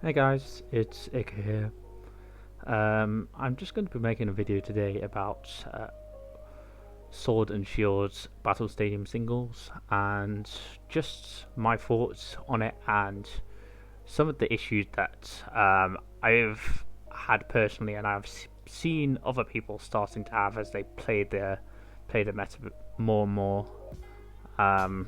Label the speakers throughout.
Speaker 1: Hey guys, it's Ika here. I'm just going to be making a video today about Sword and Shield's Battle Stadium singles and just my thoughts on it and some of the issues that I've had personally and I've seen other people starting to have as they play the meta more and more. Um,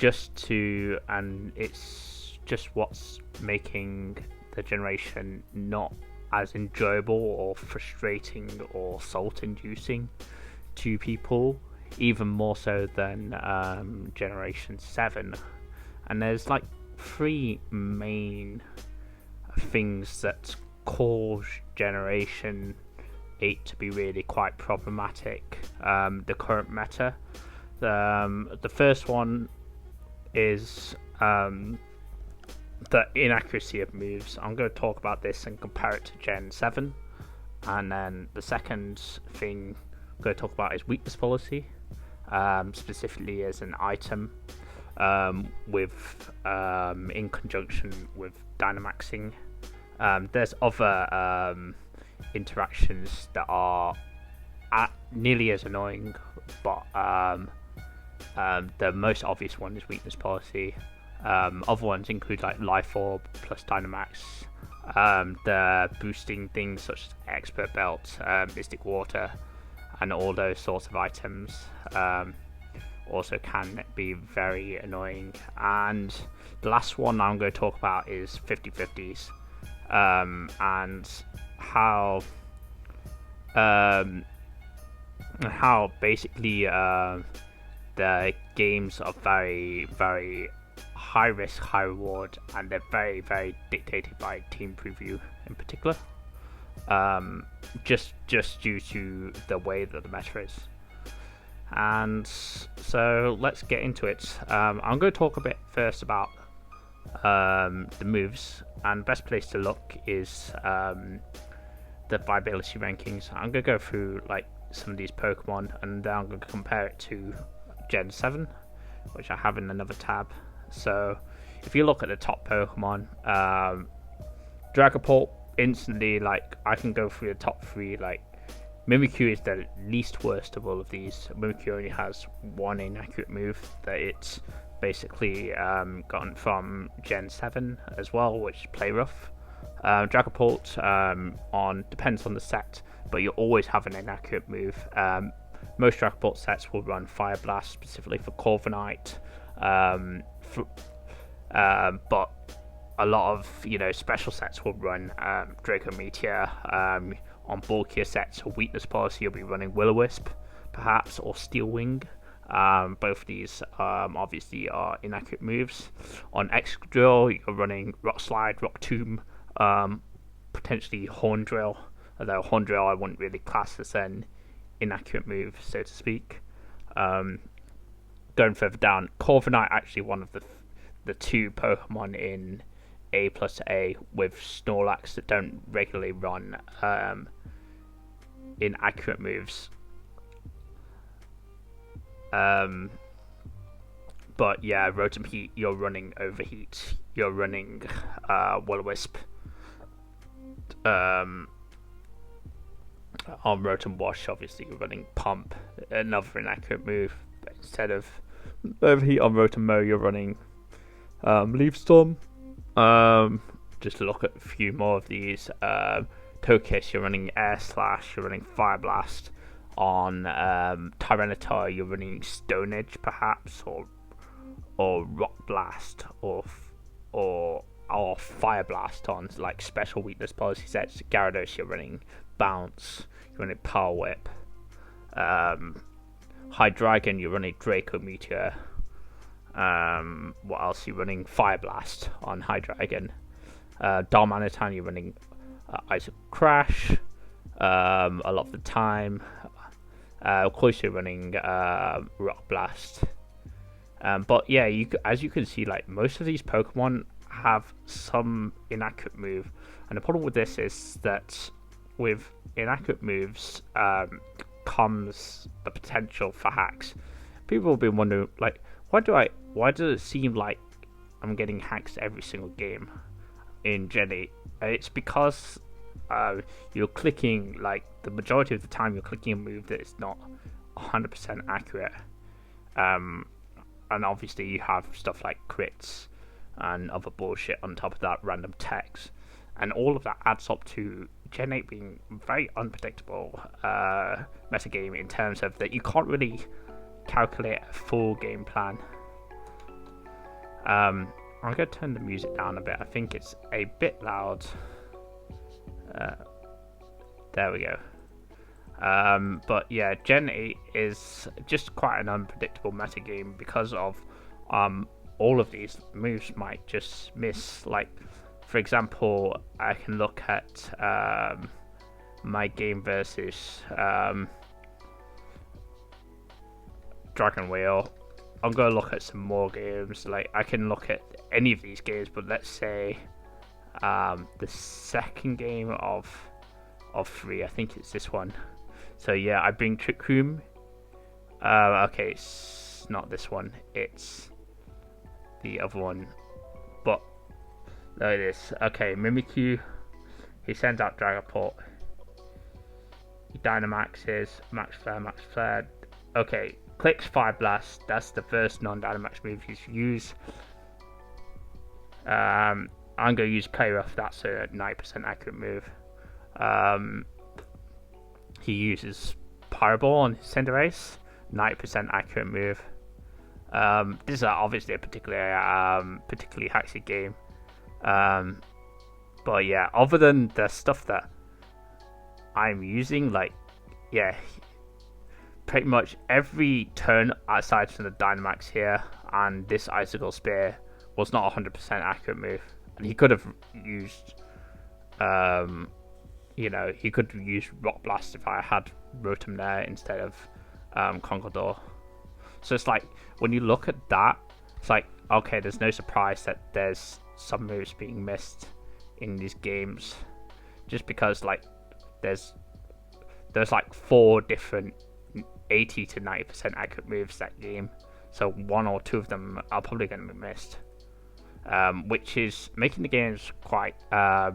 Speaker 1: and it's just what's making the generation not as enjoyable or frustrating or salt inducing to people, even more so than Generation 7. And there's like three main things that cause Generation 8 to be really quite problematic. The current meta. The first one is the inaccuracy of moves. I'm going to talk about this and compare it to Gen 7. And then the second thing I'm going to talk about is weakness policy, specifically as an item with in conjunction with Dynamaxing. There's other interactions that are nearly as annoying, but the most obvious one is weakness policy. Other ones include like Life Orb plus Dynamax, the boosting things such as Expert Belt, Mystic Water, and all those sorts of items also can be very annoying. And the last one I'm going to talk about is 50/50s, and how basically the games are very, very high risk, high reward, and they're very, very dictated by team preview in particular. Just due to the way that the meta is. And so let's get into it. I'm going to talk a bit first about the moves, and best place to look is the viability rankings. I'm going to go through like some of these Pokemon, and then I'm going to compare it to Gen 7, which I have in another tab. So if you look at the top Pokemon, Dragapult, instantly, like, I can go through the top three. Like, Mimikyu is the least worst of all of these. Mimikyu only has one inaccurate move that it's basically gotten from Gen 7 as well, which is Play Rough. Dragapult depends on the set, but you always have an inaccurate move. Most Dragapult sets will run Fire Blast specifically for Corviknight, but a lot of special sets will run Draco Meteor. On bulkier sets or weakness policy, you'll be running Will-O-Wisp, perhaps, or Steel Wing. Both of these obviously are inaccurate moves. On Excadrill, you're running Rock Slide, Rock Tomb, potentially Horn Drill, although Horn Drill I wouldn't really class as an inaccurate move, so to speak. Going further down, Corviknight actually one of the two Pokemon in A plus A with Snorlax that don't regularly run inaccurate moves. But yeah, Rotom Heat, you're running Overheat, you're running Will-O-Wisp. On Rotom Wash, obviously, you're running Pump, another inaccurate move. But instead of Overheat on Rotom Mow, you're running Leaf Storm. Just look at a few more of these. Togekiss, you're running Air Slash, you're running Fire Blast. On Tyranitar, you're running Stone Edge, perhaps, or Rock Blast, or Fire Blast on like special weakness policy sets. Gyarados, you're running Bounce, you're running Power Whip. Hydreigon, you're running Draco Meteor. What else? You're running Fire Blast on Hydreigon. Darmanitan, you're running Ice Crash a lot of the time. Of course, you're running Rock Blast. But yeah, as you can see, like, most of these Pokemon have some inaccurate move, and the problem with this is that with inaccurate moves comes the potential for hacks. People have been wondering, like, why does it seem like I'm getting hacks every single game? in Gen 8. It's because you're clicking, like, the majority of the time you're clicking a move that is not 100% accurate. And obviously you have stuff like crits and other bullshit on top of that, random text. And all of that adds up to Gen 8 being very unpredictable metagame in terms of that you can't really calculate a full game plan. I'm going to turn the music down a bit. I think it's a bit loud. There we go. But yeah, Gen 8 is just quite an unpredictable metagame because of all of these moves might just miss. Like, for example, I can look at my game versus Dragon Wheel. I'm going to look at some more games. Like, I can look at any of these games, but let's say the second game of 3, I think it's this one. So yeah, I bring Trick Room. Okay, it's not this one, it's the other one. But there it is. Okay, Mimikyu. He sends out Dragapult. He Dynamaxes, Max Flare. Okay, clicks Fire Blast. That's the first non-Dynamax move he's used. I'm going to use Play Rough. That's a 9% accurate move. He uses Pyro Ball on his Cinderace. 90% accurate move. This is obviously a particularly haxy game. But yeah, other than the stuff that I'm using, like, yeah, pretty much every turn aside from the Dynamax here and this Icicle Spear was not a 100% accurate move. And he could have used, he could use Rock Blast if I had Rotom there instead of Conkeldurr. So it's like, when you look at that, it's like, okay, there's no surprise that there's some moves being missed in these games, just because, like, there's like 4 different 80 to 90% accurate moves that game, so 1 or 2 of them are probably going to be missed, which is making the games quite a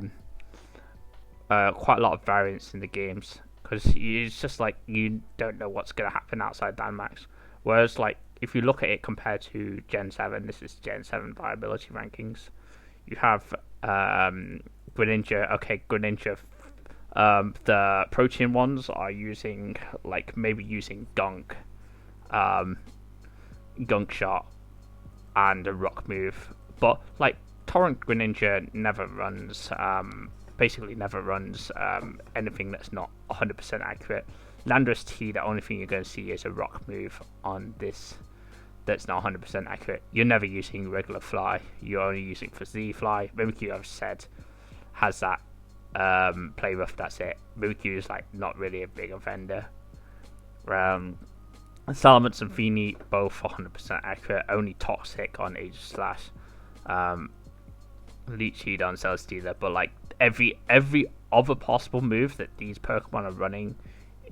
Speaker 1: lot of variance in the games, because it's just like you don't know what's going to happen outside Dynamax. Whereas, like, if you look at it compared to Gen 7, this is Gen 7 viability rankings. You have Greninja. Okay, Greninja. The protein ones are using, like, maybe using Gunk Shot, and a Rock move. But, like, Torrent Greninja never runs, basically never runs anything that's not 100% accurate. Landorus T, the only thing you're going to see is a Rock move on this that's not 100% accurate. You're never using regular Fly. You're only using for Z Fly. Mimikyu, I've said, has that Play Rough. That's it. Mimikyu is, like, not really a big offender. Salamence and Feeny, both 100% accurate. Only Toxic on Aegislash. Leech Seed on Celesteela. But, like, every other possible move that these Pokemon are running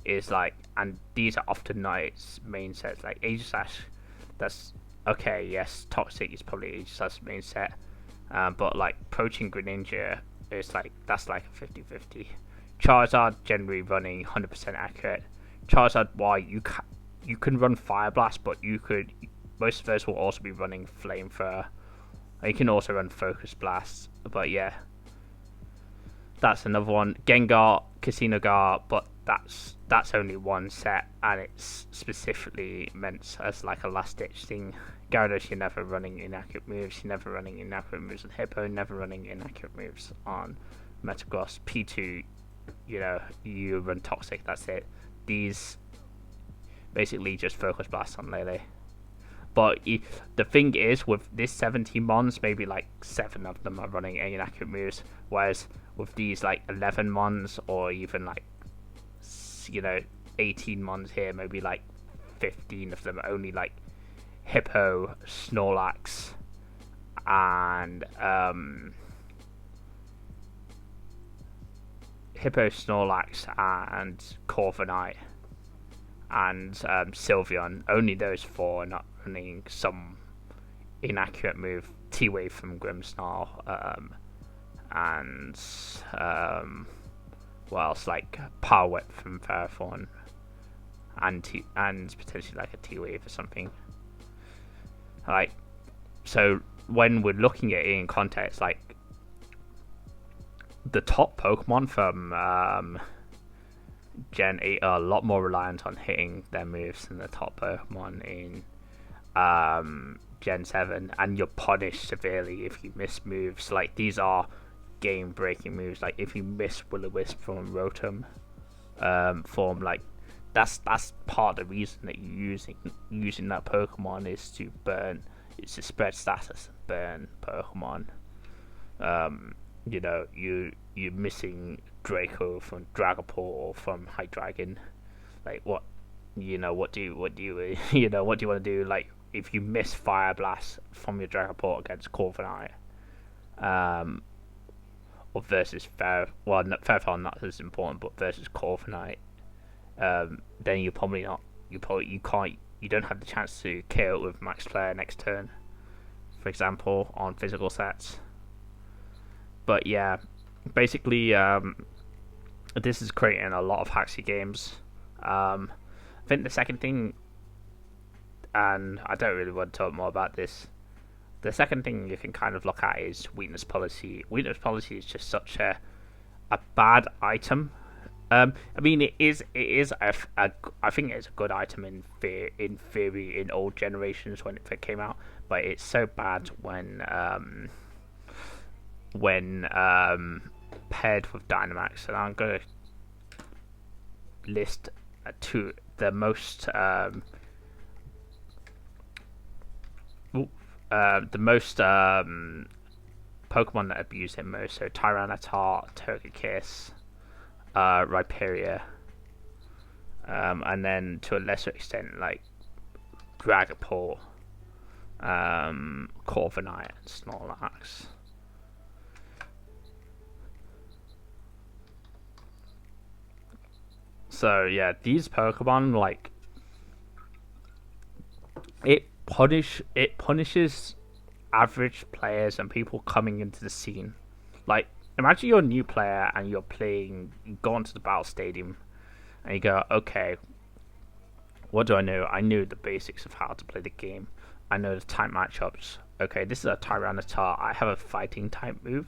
Speaker 1: is, like, and these are often not its main sets. Like Aegislash, that's okay. Yes, Toxic is probably Aegislash's main set, but, like, Protein Greninja is, like, that's like a 50-50. Charizard generally running 100% accurate. Charizard Y, you can run Fire Blast, but most of those will also be running Flamethrower. You can also run Focus Blast, but yeah, that's another one. Gengar, Casino Gar, but that's only one set, and it's specifically meant as, like, a last ditch thing. Gyarados, you're never running inaccurate moves. You're never running inaccurate moves on Hippo. Never running inaccurate moves on Metagross. P2, you run Toxic. That's it. These basically just Focus Blast on Lele. But the thing is, with this 17 mons, maybe, like, 7 of them are running inaccurate moves, whereas with these, like, 11 mons, or even, like, 18 mons here, maybe, like, 15 of them are only, like, Hippo, Snorlax, and Corviknight, and Sylveon. Only those 4 are not running some inaccurate move. T-Wave from Grimmsnarl, and what else, like Power Whip from Ferrothorn, and potentially like a T-Wave or something. Like, so when we're looking at it in context, like the top Pokemon from Gen 8 are a lot more reliant on hitting their moves than the top Pokemon in Gen 7, and you're punished severely if you miss moves. Like, these are game-breaking moves. Like, if you miss Will-O-Wisp from Rotom form, like, that's part of the reason that you're using that Pokemon is to spread status and burn Pokemon. You're missing Draco from Dragapult or from Hydreigon. Like, what do you want to do? Like, if you miss Fire Blast from your Dragapult against Corviknight, or versus Ferrothorn, not as important, but versus Corviknight, then you don't have the chance to KO it with Max Flare next turn, for example, on physical sets. But yeah, basically, this is creating a lot of Haxie games. I think the second thing, and I don't really want to talk more about this, the second thing you can kind of look at is weakness policy. Weakness policy is just such a bad item. I mean, it is. I think it's a good item in theory in old generations when it came out, but it's so bad when paired with Dynamax. And I'm gonna list the most Pokemon that abuse it most. So Tyranitar, Togekiss, Rhyperior, and then to a lesser extent like Dragapult, Corviknight, and Snorlax. So yeah, these Pokemon, like, it punishes average players and people coming into the scene. Like, imagine you're a new player and you go onto the battle stadium and you go, okay, what do I know? I knew the basics of how to play the game. I know the type matchups. Okay, this is a Tyranitar. I have a fighting type move.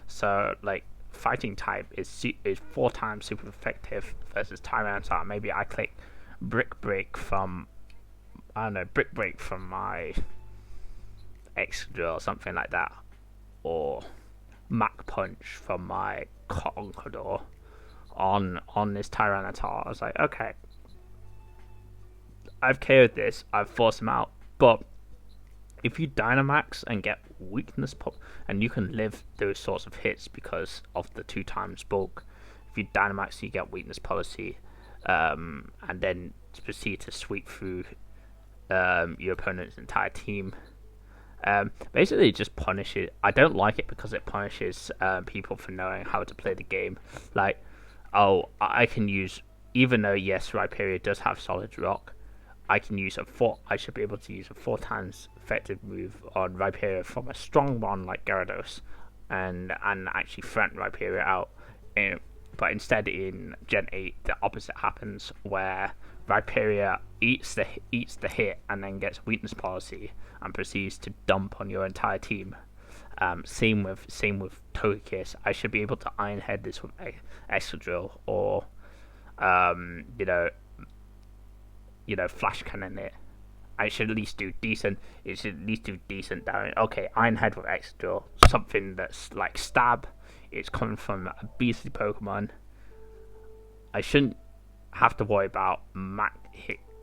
Speaker 1: So, like, fighting type is 4 times super effective versus Tyranitar. Maybe I click Brick Break from my Excadrill or something like that, or Mach Punch from my Conqueror on this Tyranitar. I was like, okay, I've KO'd this, I've forced him out, but if you Dynamax and get weakness and you can live those sorts of hits because of the 2 times bulk. If you Dynamax, you get weakness policy, and then proceed to sweep through your opponent's entire team. Basically, it just punishes. I don't like it because it punishes people for knowing how to play the game. Like, I can use, even though yes, Rhyperior does have Solid Rock, I should be able to use a 4 times effective move on Rhyperior from a strong one like Gyarados, and actually threaten Rhyperior out. But instead, in Gen 8, the opposite happens, where Rhyperior eats the hit and then gets weakness policy and proceeds to dump on your entire team. Same with Togekiss. I should be able to Iron Head this with Excadrill, or Flash Cannon it. It should at least do decent damage. Okay, Iron Head with Excadrill, something that's like stab. It's coming from a beastly Pokemon. I shouldn't have to worry about the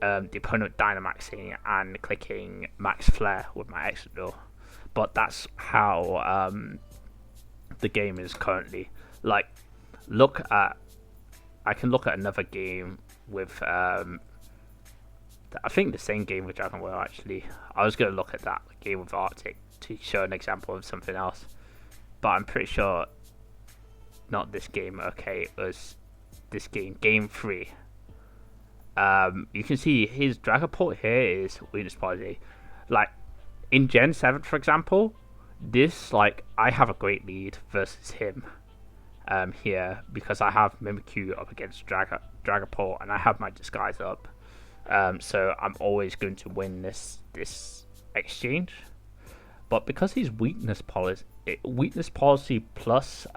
Speaker 1: opponent Dynamaxing and clicking Max Flare with my Excadrill. But that's how the game is currently. Like, I can look at another game with I think the same game with Dragon Ball, actually. I was going to look at that game with Arctic to show an example of something else, but I'm pretty sure not this game. Okay, it was this game 3. You can see his Dragapult here is weakness policy. Like, in Gen 7, for example, this, like, I have a great lead versus him here because I have Mimikyu up against Dragapult and I have my disguise up. So I'm always going to win this exchange. But because he's weakness policy plus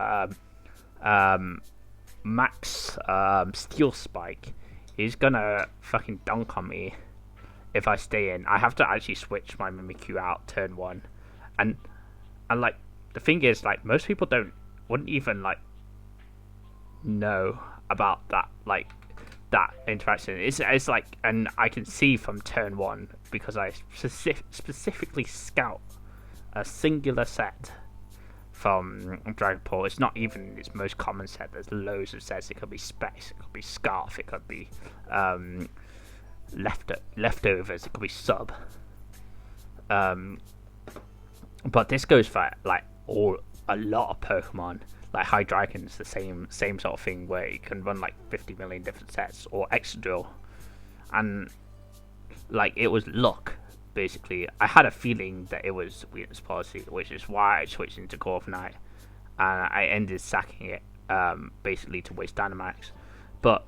Speaker 1: max steel spike, he's gonna fucking dunk on me if I stay in. I have to actually switch my Mimikyu out turn 1, and like the thing is, like, most people wouldn't even like know about that, like, that interaction. It's like, and I can see from turn 1 because I specifically scout a singular set from Dragapult. It's not even its most common set. There's loads of sets. It could be Specs, it could be Scarf, it could be leftovers, it could be Sub. But this goes for like a lot of Pokemon. Like Hydreigon's the same sort of thing, where it can run like 50 million different sets, or Excadrill, and like it was luck. Basically, I had a feeling that it was weakness policy, which is why I switched into Corviknight, and I ended sacking it basically to waste Dynamax. But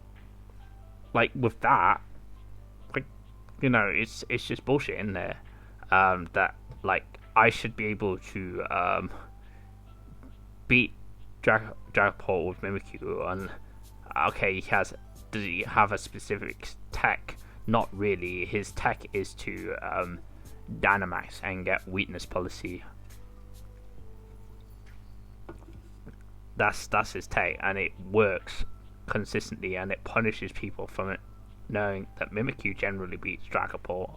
Speaker 1: like with that, like, you know, it's just bullshit in there. That like I should be able to beat Dragapult with Mimikyu, and okay, does he have a specific tech? Not really. His tech is to Dynamax and get weakness policy. That's his tech, and it works consistently, and it punishes people from it, knowing that Mimikyu generally beats Dragapult.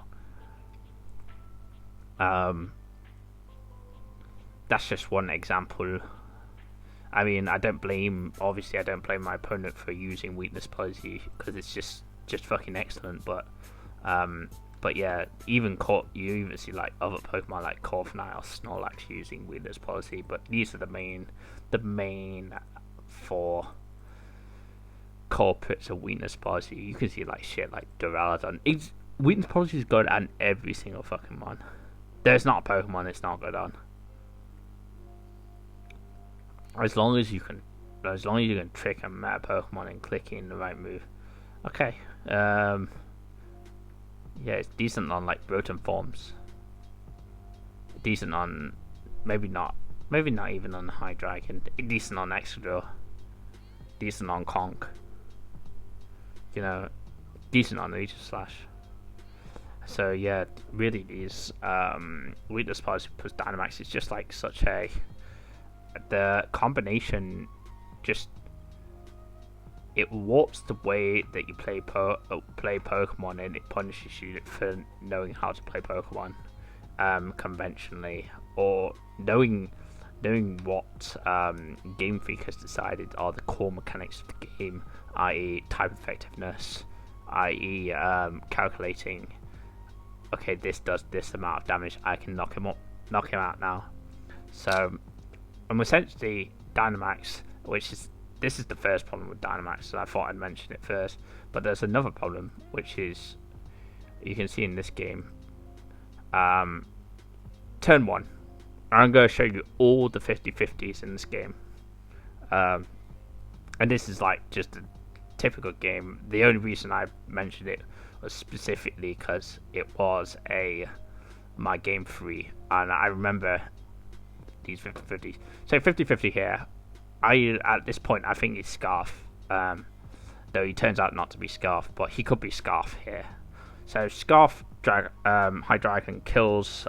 Speaker 1: That's just one example. I mean, I don't blame my opponent for using weakness policy, because it's just fucking excellent. But yeah, you even see like other Pokemon like Corviknight or Snorlax using weakness policy. But these are the main 4 culprits of weakness policy. You can see like shit like Duraludon. Weakness policy is good on every single fucking one. There's not a Pokemon it's not good on. As long as you can trick a meta Pokemon and click in the right move. Okay. Yeah, it's decent on like Rotom forms. Decent on maybe not even on Hydreigon. Decent on Excadrill. Decent on Conk. You know, decent on Aegislash. So yeah, really these weakness policy plus Dynamax is just like such a, the combination just, it warps the way that you play Pokemon, and it punishes you for knowing how to play Pokemon conventionally, or knowing what Game Freak has decided are the core mechanics of the game, i.e. type effectiveness, i.e. calculating, okay, this does this amount of damage, I can knock him out now. So I'm essentially Dynamax, this is the first problem with Dynamax, so I thought I'd mention it first. But there's another problem, which is, you can see in this game, turn 1, I'm going to show you all the 50-50s in this game. And this is like just a typical game. The only reason I mentioned it was specifically because it was my game 3, and I remember these 50-50s. So 50-50 here, at this point I think he's Scarf, though he turns out not to be Scarf, but he could be Scarf here. So Scarf Hydreigon kills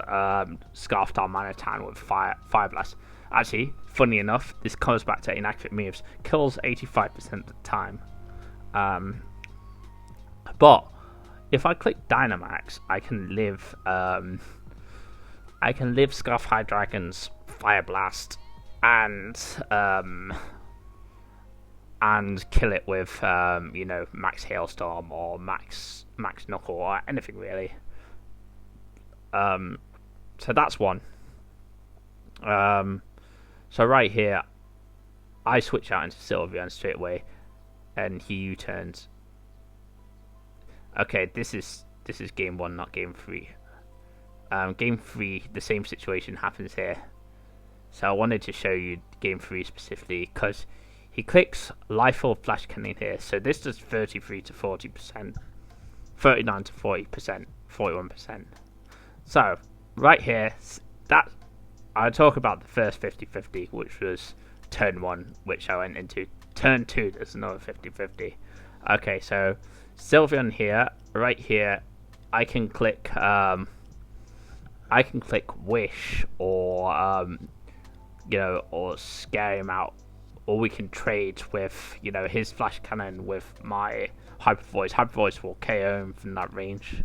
Speaker 1: Scarf Darmanitan with Fire Blast. Actually, funny enough, this comes back to inaccurate moves. Kills 85% of the time. But if I click Dynamax, I can live Scarf Hydreigon's Fire Blast and kill it with Max Hailstorm or Max Knuckle or anything really. So that's one. So right here, I switch out into Sylveon straight away, and he U-turns. Okay, this is game 1, not game 3. Game 3, the same situation happens here. So I wanted to show you game 3 specifically because he clicks Lifeful Flash Cannon here. So this does 33 to 40%, 39 to 40%, 41%. So right here, that I talk about the first 50-50, which was turn 1, which I went into. Turn 2, there's another 50-50. Okay, so Sylveon here, right here, I can click Wish or or scare him out, or we can trade with his Flash Cannon with my Hyper Voice. Hyper Voice will KO him from that range,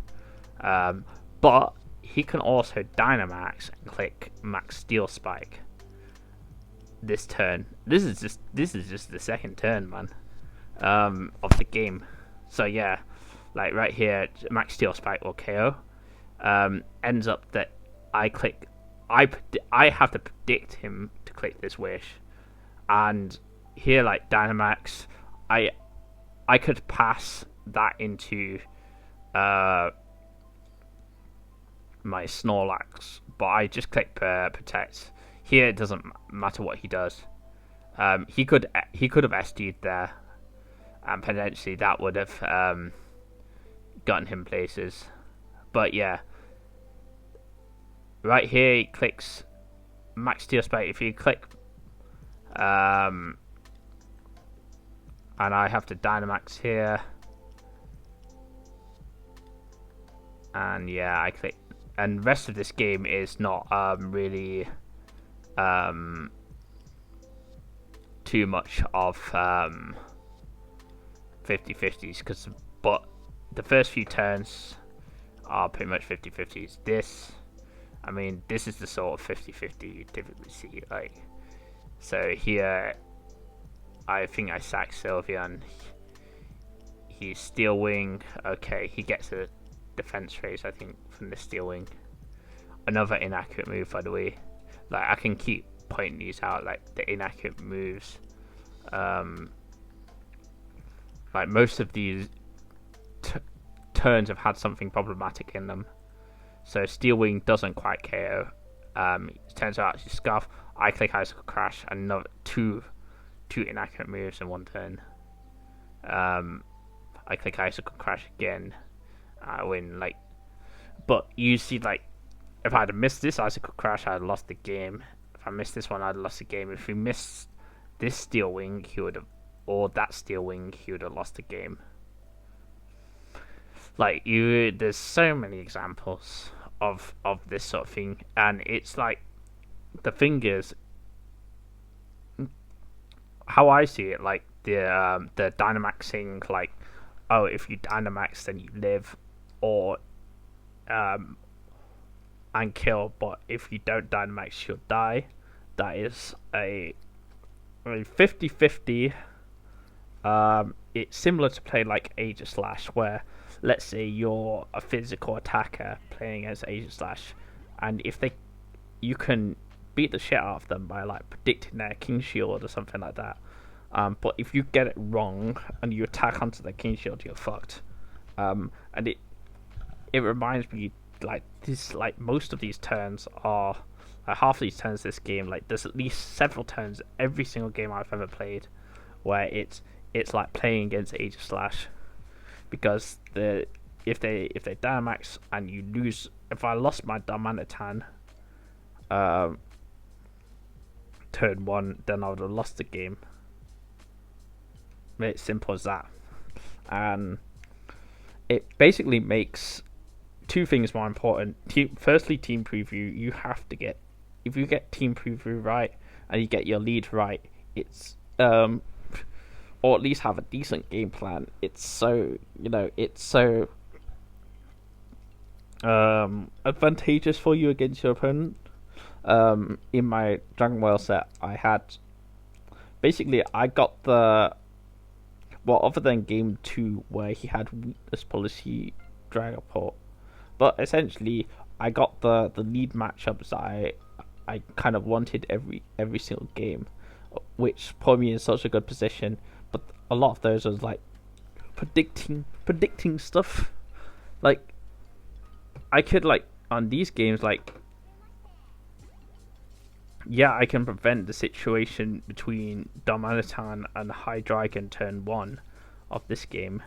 Speaker 1: but he can also Dynamax and click Max Steel Spike this turn. This is just the second turn, man, of the game. So yeah, like right here, Max Steel Spike will KO. Ends up that I have to predict him to click this Wish, and here like Dynamax, I could pass that into my Snorlax, but I just click Protect. Here it doesn't matter what he does. He could have SD'd there, and potentially that would have gotten him places. But yeah, right here he clicks Max Steel Spike. If you click, and I have to Dynamax here, and yeah, I click. And the rest of this game is not really too much of 50-50s, but the first few turns are pretty much 50-50s. This is the sort of 50-50 you typically see. Like, so here, I think I sack Sylveon. He's Steel Wing. Okay, he gets a defense raise, I think, from the Steel Wing. Another inaccurate move, by the way. Like, I can keep pointing these out, like the inaccurate moves. Like most of these turns have had something problematic in them. So Steel Wing doesn't quite KO. It turns out actually Scarf. I click Icicle Crash, and another two inaccurate moves in one turn. I click Icicle Crash again. I win. Like, but you see, like, if I had missed this Icicle Crash, I'd have lost the game. If I missed this one, I'd have lost the game. If we missed this Steel Wing, he would have, or that Steel Wing, he would have lost the game. Like, there's so many examples of this sort of thing, and it's like, the thing is, how I see it, like the Dynamaxing, like, oh, if you Dynamax, then you live, or and kill, but if you don't Dynamax, you'll die. That is a 50-50. It's similar to play like Aegislash, where let's say you're a physical attacker playing as Aegislash, and if you can beat the shit out of them by like predicting their King Shield or something like that. But if you get it wrong and you attack onto the King Shield, you're fucked. And it reminds me, like, this, like, most of these turns are, like, half of these turns this game, like, there's at least several turns every single game I've ever played where it's like playing against Aegislash, because if they Dynamax and you lose, if I lost my Darmanitan turn 1, then I would have lost the game. It's simple as that. And it basically makes two things more important. Firstly, team preview. You have to get, if you get team preview right and you get your lead right, it's or at least have a decent game plan. It's so advantageous for you against your opponent. In my Dragon Ball set, I got the, well, other than game 2 where he had weakness policy Dragapult, but essentially I got the lead matchups that I kind of wanted every single game, which put me in such a good position. But a lot of those was like predicting stuff. Like, I could, like, on these games, like, yeah, I can prevent the situation between Darmanitan and High Dragon turn 1 of this game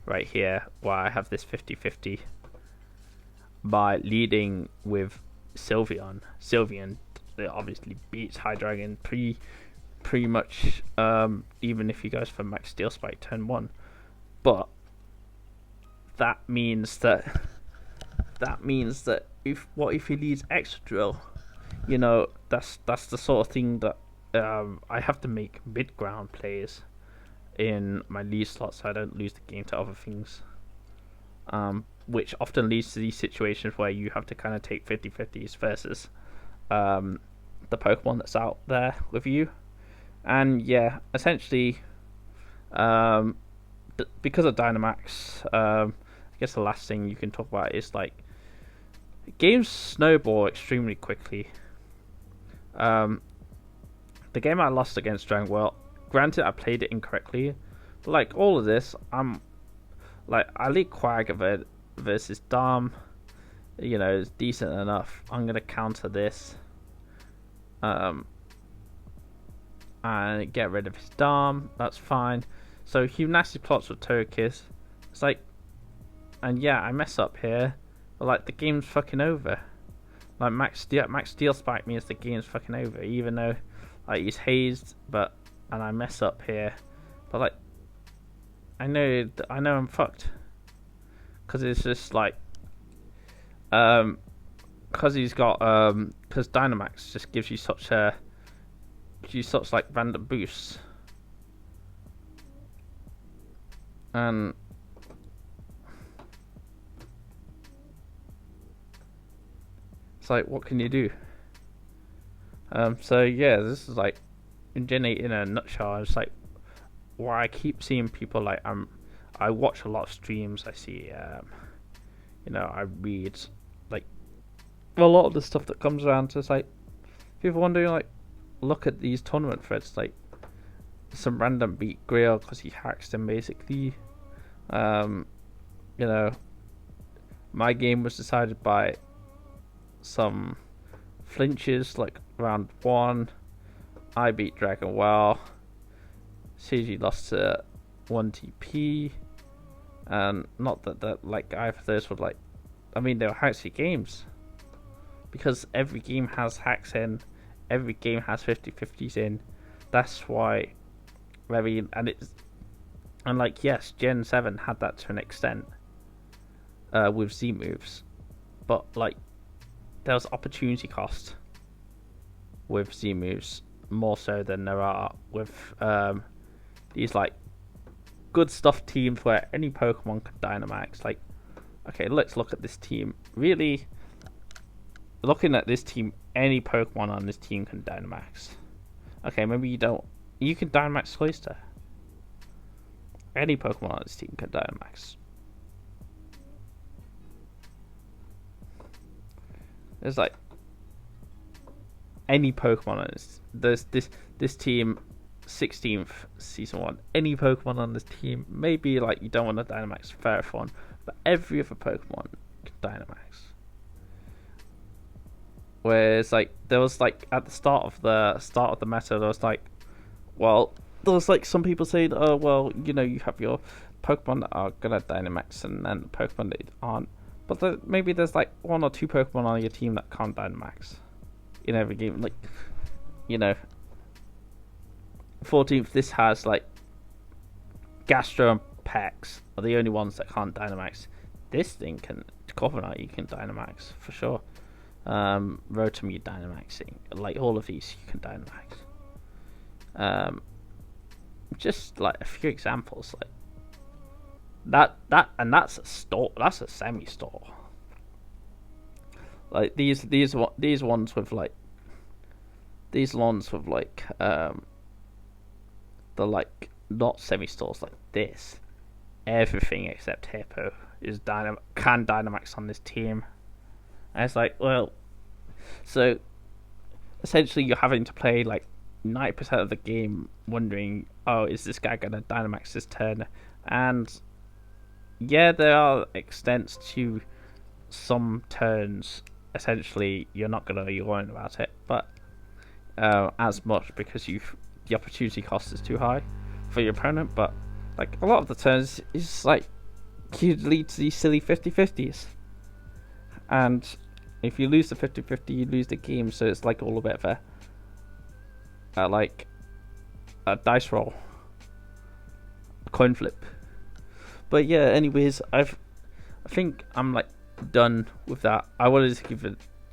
Speaker 1: right here, where I have this 50-50 by leading with Sylveon. Sylveon obviously beats High Dragon pretty much, even if he goes for Max Steel Spike turn 1. But that means that if he leads Extra Drill, you know, that's the sort of thing that I have to make mid ground plays in my lead slot so I don't lose the game to other things. Which often leads to these situations where you have to kind of take 50-50s versus the Pokemon that's out there with you. And yeah, essentially, because of Dynamax, I guess the last thing you can talk about is like games snowball extremely quickly. The game I lost against Dragon World, granted I played it incorrectly, but like all of this, I lead Quag versus Dom, you know, it's decent enough. I'm gonna counter this, and get rid of his Dom. That's fine. So he nasty plots with Togekiss. It's like, and yeah, I mess up here, but like the game's fucking over. Like Max Steel Spike means the game's fucking over, even though like he's hazed, and I mess up here, but like I know I'm fucked, because it's just like because he's got because Dynamax just gives you such like random boosts, and it's like, what can you do? So yeah, this is like Gen 8 in a nutshell. It's like why I keep seeing people like I watch a lot of streams. I see you know, I read like a lot of the stuff that comes around. So it's like people wondering like, look at these tournament threads, like some random beat Grail because he hacks them basically. You know, my game was decided by some flinches like round 1. I beat Dragon well. CG lost to 1 TP, and not that like either of those were like, I mean, they were hacksy games because every game has hacks in, every game has 50-50s in. That's why, and like yes, Gen 7 had that to an extent with Z moves, but like there was opportunity cost with Z moves more so than there are with these like good stuff teams where any Pokemon can Dynamax. Like, okay, let's look at this team. Really, looking at this team, any Pokemon on this team can Dynamax. Okay, maybe you don't. You can Dynamax Cloyster. Any Pokemon on this team can Dynamax. There's like any Pokemon on this. There's this team, 16th season 1. Any Pokemon on this team. Maybe like you don't want to Dynamax Ferrothorn, but every other Pokemon can Dynamax. Whereas like there was like at the start of the meta, there was like, well, there was like some people saying, oh well, you know, you have your Pokemon that are gonna Dynamax and then the Pokemon that aren't. But maybe there's like 1 or 2 Pokemon on your team that can't Dynamax in every game. Like, you know, 14th, this has like Gastro and Pex are the only ones that can't Dynamax. This thing can, Corviknight, you can Dynamax for sure. Rotom, you Dynamaxing. Like all of these, you can Dynamax. Just like a few examples, like that, and that's a store. That's a semi-store. Like these ones with like the like not semi-stores like this. Everything except Hippo is can Dynamax on this team. And it's like, well, so essentially you're having to play like 90% of the game wondering, oh, is this guy gonna Dynamax this turn? And yeah, there are extents to some turns, essentially you're not gonna be worrying about it, but as much because the opportunity cost is too high for your opponent. But like a lot of the turns is like you'd lead to these silly 50-50s, and if you lose the 50-50, you lose the game. So it's like all a bit of like a dice roll, a coin flip. But yeah, anyways, I think I'm like done with that. I wanted to give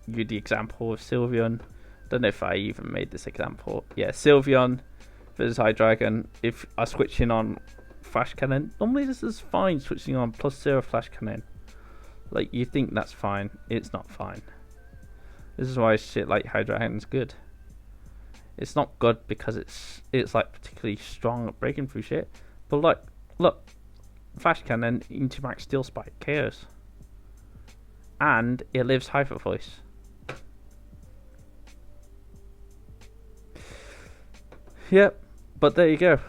Speaker 1: you the example of Sylveon. Don't know if I even made this example. Yeah, Sylveon versus Hydreigon. If I switch in on Flash Cannon, normally this is fine. Switching on +0 Flash Cannon, like you think that's fine. It's not fine. This is why shit like Hydreigon's good. It's not good because it's like particularly strong at breaking through shit. But like, look, Flash Cannon into Max Steel Spike KOs, and it lives Hyper Voice. Yep, but there you go.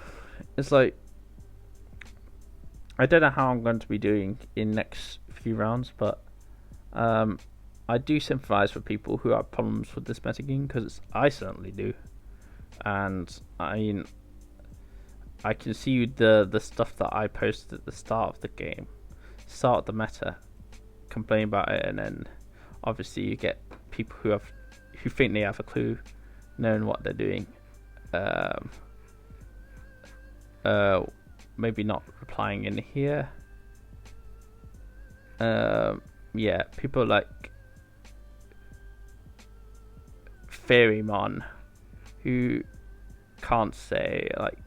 Speaker 1: It's like I don't know how I'm going to be doing in next few rounds, but I do sympathise with people who have problems with this metagame, because I certainly do. And I mean, I can see the stuff that I posted at the start of the game, start of the meta, complain about it, and then obviously you get people who think they have a clue, knowing what they're doing. Maybe not replying in here. Yeah, people like Fairymon, who can't say, like,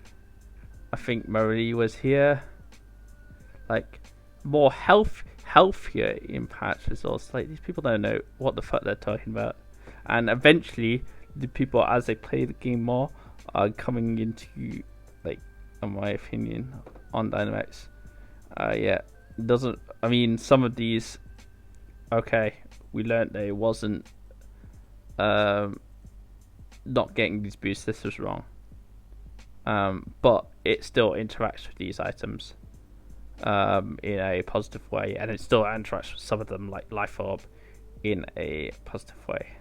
Speaker 1: I think Marie was here, like, more healthier in patch resource. Like, these people don't know what the fuck they're talking about, and eventually the people, as they play the game more, are coming into, like, in my opinion, on Dynamax. Yeah, doesn't, I mean, some of these, okay, we learned that it wasn't not getting these boosts, this was wrong, but it still interacts with these items in a positive way, and it still interacts with some of them, like Life Orb, in a positive way.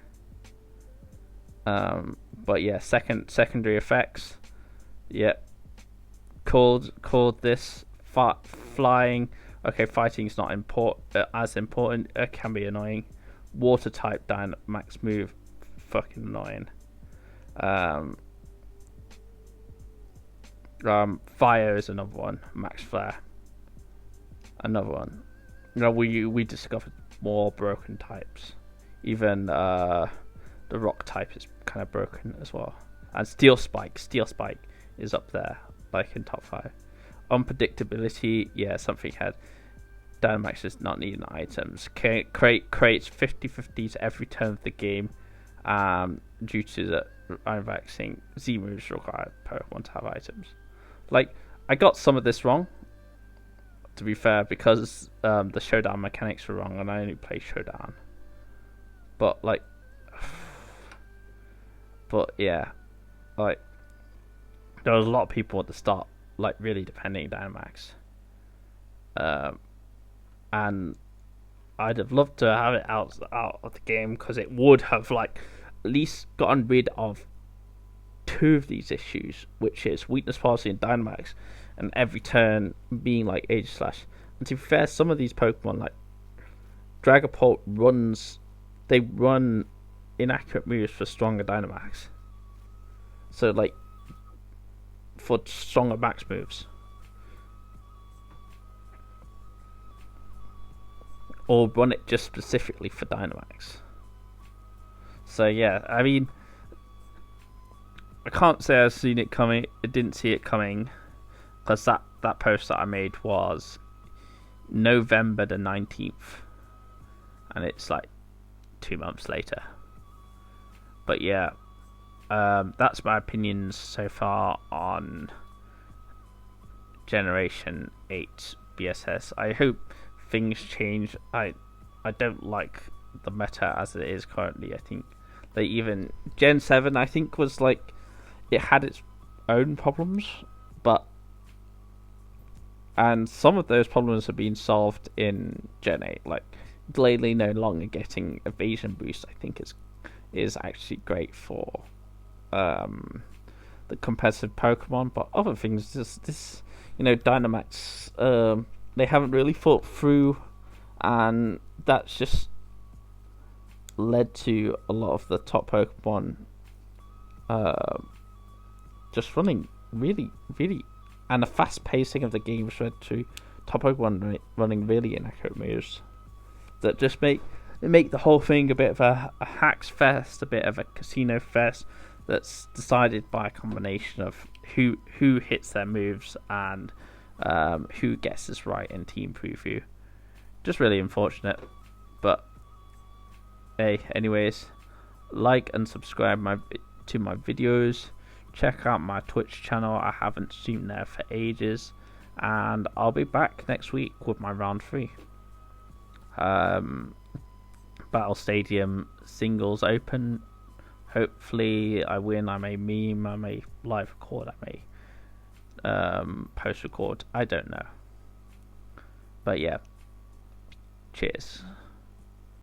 Speaker 1: But yeah, secondary effects, yeah, called this flying. Okay, fighting's not as important. It can be annoying. Water type Dynamax move, fucking annoying. Fire is another one. Max Flare, another one. You know, we discovered more broken types. Even the rock type is kind of broken as well. And Steel Spike is up there, like in top 5. Unpredictability, yeah, something had. Dynamax is not needing items. Creates 50-50s every turn of the game, due to the Dynamaxing Z moves require Pokemon to have items. Like, I got some of this wrong, to be fair, because the Showdown mechanics were wrong, and I only play Showdown. But like, but yeah, like, there was a lot of people at the start, like, really depending Dynamax. And I'd have loved to have it out of the game, because it would have, like, at least gotten rid of 2 of these issues, which is weakness policy and Dynamax, and every turn being like Age Slash. And to be fair, some of these Pokemon, like Dragapult, they run inaccurate moves for stronger Dynamax. So, like, for stronger max moves, or run it just specifically for Dynamax. So yeah, I mean, I can't say I've seen it coming. I didn't see it coming, because that post that I made was November the 19th, and it's like 2 months later. But yeah, that's my opinions so far on Generation 8 BSS. I hope things change. I don't like the meta as it is currently. I think that even Gen 7, I think, was like, it had its own problems, and some of those problems have been solved in Gen 8. Like, Glalie no longer getting evasion boost, I think is actually great for the competitive Pokemon. But other things, just this, Dynamax, they haven't really thought through, and that's just led to a lot of the top Pokemon just running really, really, and the fast pacing of the games led to top Pokemon running really inaccurate moves that just make the whole thing a bit of a hacks fest, a bit of a casino fest that's decided by a combination of who hits their moves and who gets this right in team preview. Just really unfortunate, but hey, anyways, like and subscribe to my videos. Check out my Twitch channel. I haven't streamed there for ages, and I'll be back next week with my round 3. Battle Stadium singles open. Hopefully I win. I may meme, I may live record, I may post record, I don't know, but yeah, cheers.